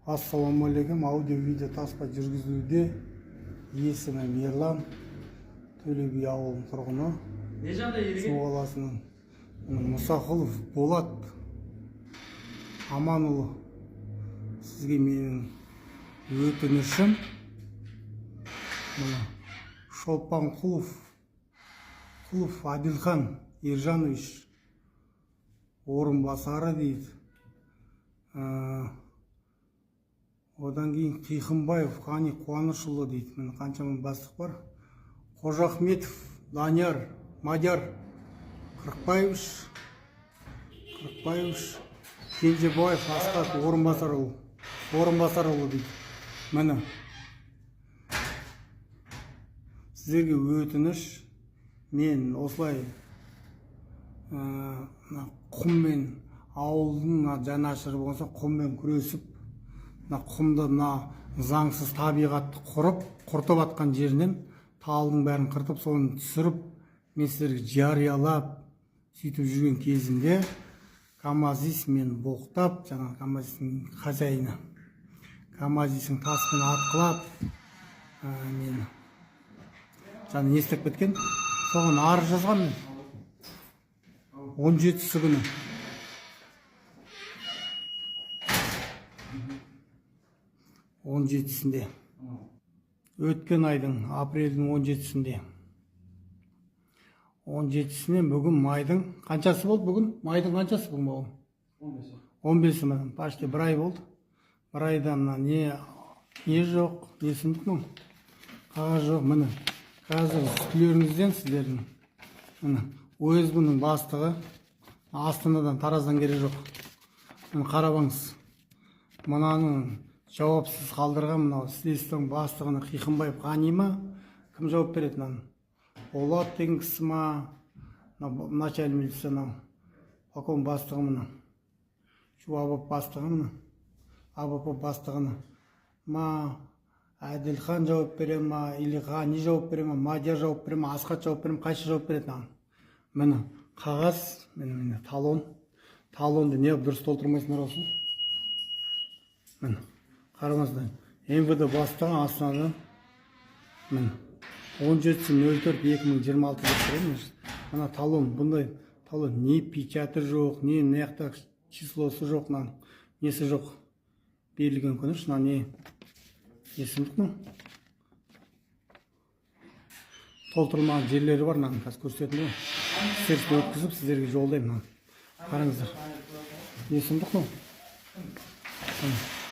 Ассалаумағалейкум. Аудио-видео таспа жүргізілуде. Есімім Ерлан, Төле би ауылының тұрғыны. Шу қаласының Мұсақұлов Болат Аманұлы. Сізге менің өтінішім Шолпанқұлов Адилхан Ержанович орынбасары дейді. Одан кейін Қиқымбаев Қани Қуанышұлы дейді. Міне қаншама бастық бар. Қожахметов Данияр Мадияр Қырықбаевич Кенжебаев Асқат орынбасарұлы дейді. Міне сіздерге өтініш, мен осылай құммен ауылдың жанашыры болса құммен күресіп, құмды заңсыз табиғатты құртып атқан жерінен талдың бәрін қыртып, соны түсіріп, мен сіздерге жариялап сөйтіп жүрген кезінде КамАЗ мен боқтап, жаңа КамАЗ хозяйны КамАЗ таспен атқылап, мен жаңа не істеп кеткен, соған арыз жазған мен 17-сі күні. Өткен айдың апрельдің 17-сінде. 17-сінен бүгін майдың қаншасы болды бүгін? Майдың қаншасы бүгін? 15-і ме? Паште бір ай болды. Бір айдан не жоқ, не сұмдық мұн? Қағаз жоқ, міне. Қазір үстілеріңізден сіздердің. ОСБ-ның бастығы Астанадан, Тараздан керек жоқ. Қарабаңыз. Мұнаның жауапсыз қалдырған мынау следствияның бастығына Қиқымбаев Қани ма? Кім жауап береді? Болат деген кісі ма? Начальник милицияның полковник бастығы мына. Шу АБП бастығы бастығына ма? Әділхан жауап бере ма? Или Қани жауап бере ма? Мадияр жауап бере ма? Асқат жауап бере ма? Қайшы жауап береді? Міне қағаз, міне талон. Талонды не дұрыс толтырмайсыңдар осы? Міне қараңыздар. МВД бастығы Астанадан. Міне 17.04.2026 деп тұрмын. Мына талон, бұндай талон не печаты жоқ, не маяқта числосы жоқ, несі жоқ. Берілген күні, шына не есімдік мұ? Толтырылмаған жерлері бар, қазір көрсетілді. Серсті өткізіп, сіздерге жолдаймын. Қараңыздар. Есімдік мұ?